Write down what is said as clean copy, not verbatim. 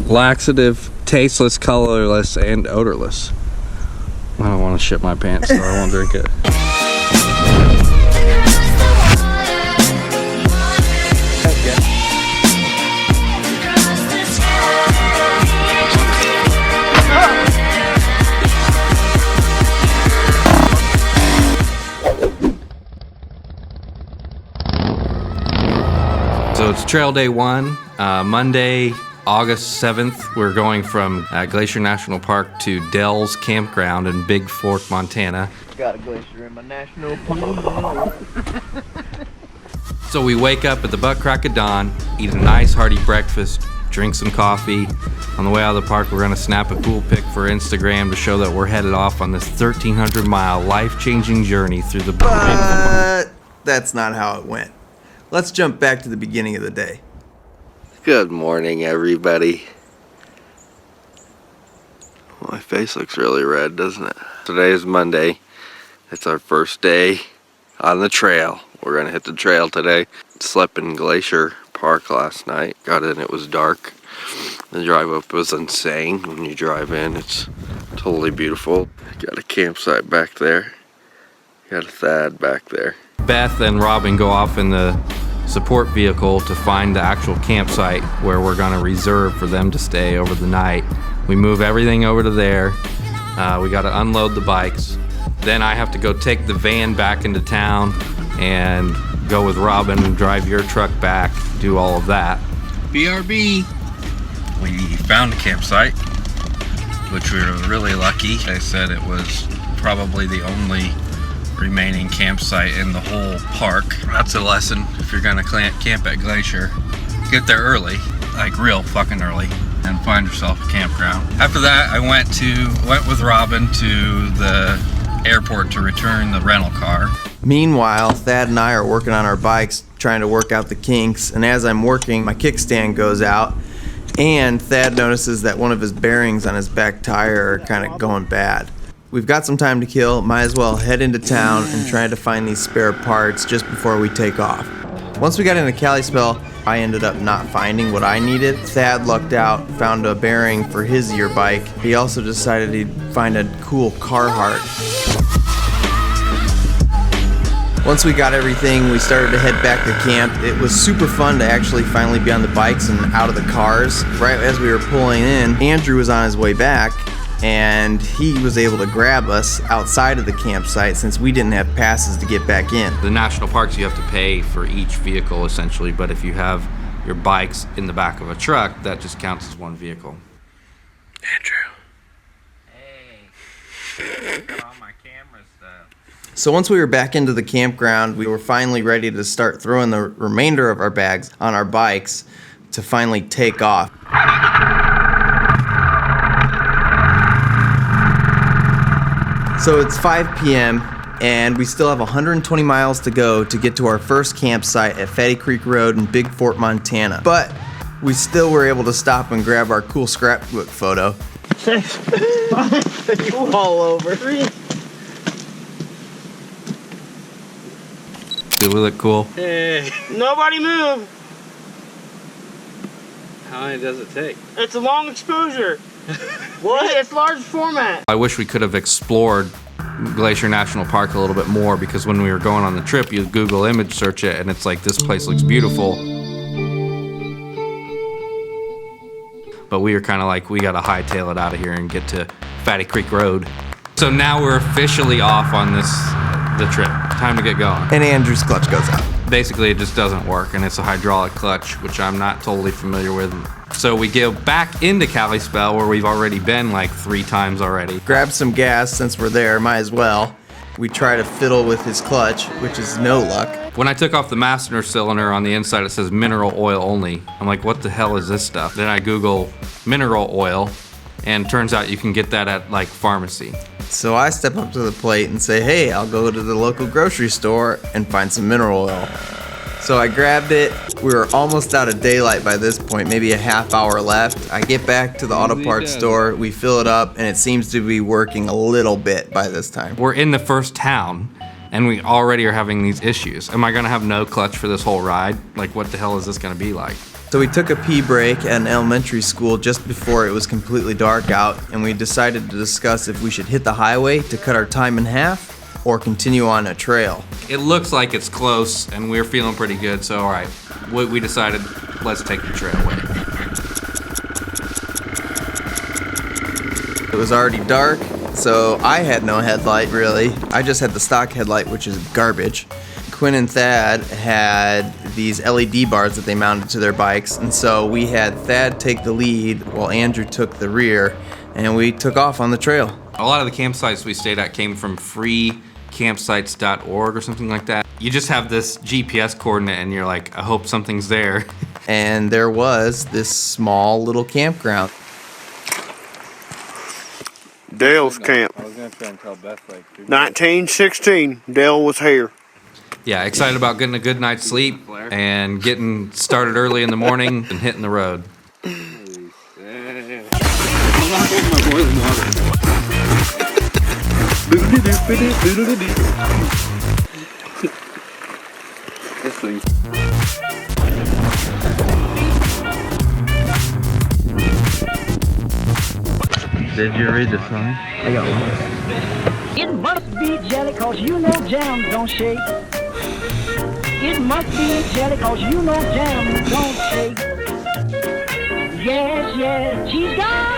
Laxative, tasteless, colorless, and odorless. I don't want to shit my pants, so I won't drink it. So it's trail day 1, Monday, August 7th. We're going from Glacier National Park to Dell's Campground in Big Fork, Montana. Got a glacier in my national park. So we wake up at the butt crack of dawn, eat a nice hearty breakfast, drink some coffee. On the way out of the park, we're gonna snap a cool pic for Instagram to show that we're headed off on this 1,300-mile life-changing journey through the But that's not how it went. Let's jump back to the beginning of the day. Good morning, everybody. My face looks really red, doesn't it? Today is Monday. It's our first day on the trail. We're gonna hit the trail today. Slept in Glacier Park last night. Got in, it was dark. The drive up was insane. When you drive in, it's totally beautiful. Got a campsite back there. Got a Thadd back there. Beth and Robin go off in the support vehicle to find the actual campsite where we're gonna reserve for them to stay over the night. We move everything over to there. We gotta unload the bikes. Then I have to go take the van back into town and go with Robin and drive your truck back, do all of that. BRB. We found a campsite, which we were really lucky. They said it was probably the only remaining campsite in the whole park. That's a lesson if you're gonna camp at Glacier. Get there early, like real fucking early, and find yourself a campground. After that, I went with Robin to the airport to return the rental car. Meanwhile, Thad and I are working on our bikes, trying to work out the kinks, and as I'm working, my kickstand goes out, and Thad notices that one of his bearings on his back tire are kind of going bad. We've got some time to kill, might as well head into town and try to find these spare parts just before we take off. Once we got into Kalispell, I ended up not finding what I needed. Thad lucked out, found a bearing for his year bike. He also decided he'd find a cool Carhartt. Once we got everything, we started to head back to camp. It was super fun to actually finally be on the bikes and out of the cars. Right as we were pulling in, Andrew was on his way back, and he was able to grab us outside of the campsite since we didn't have passes to get back in. The national parks, you have to pay for each vehicle essentially, but if you have your bikes in the back of a truck, that just counts as one vehicle. Andrew. Hey, got all my camera stuff. So once we were back into the campground, we were finally ready to start throwing the remainder of our bags on our bikes to finally take off. So it's 5 p.m. and we still have 120 miles to go to get to our first campsite at Fatty Creek Road in Big Fork, Montana. But we still were able to stop and grab our cool scrapbook photo. You all over. Do we look cool? Hey. Nobody move. How many does it take? It's a long exposure. What? It's large format. I wish we could have explored Glacier National Park a little bit more, because when we were going on the trip, you Google image search it and it's like, this place looks beautiful. But we were kind of like, we gotta hightail it out of here and get to Fatty Creek Road. So now we're officially off on the trip. Time to get going. And Andrew's clutch goes out. Basically, it just doesn't work, and it's a hydraulic clutch, which I'm not totally familiar with. So we go back into Kalispell, where we've already been like 3 times already. Grab some gas since we're there, might as well. We try to fiddle with his clutch, which is no luck. When I took off the master cylinder, on the inside it says mineral oil only. I'm like, what the hell is this stuff? Then I Google mineral oil, and turns out you can get that at like pharmacy. So I step up to the plate and say, hey, I'll go to the local grocery store and find some mineral oil. So I grabbed it. We were almost out of daylight by this point, maybe a half hour left. I get back to the auto parts store, we fill it up, and it seems to be working a little bit by this time. We're in the first town, and we already are having these issues. Am I gonna have no clutch for this whole ride? Like, what the hell is this gonna be like? So we took a pee break at an elementary school just before it was completely dark out, and we decided to discuss if we should hit the highway to cut our time in half or continue on a trail. It looks like it's close, and we're feeling pretty good, so all right. We decided, let's take the trailway. It was already dark, so I had no headlight really. I just had the stock headlight, which is garbage. Quinn and Thadd had these LED bars that they mounted to their bikes, and so we had Thadd take the lead while Andrew took the rear, and we took off on the trail. A lot of the campsites we stayed at came from freecampsites.org or something like that. You just have this GPS coordinate and you're like, I hope something's there. And there was this small little campground. Dale's camp. I was gonna try and tell Beth like 1916, Dale was here. Yeah, excited about getting a good night's sleep and getting started early in the morning and hitting the road. This thing. Did you read the sign? It must be jelly cause you know jam don't shake. It must be jelly cause you know jam don't shake. Yes, yes, she's got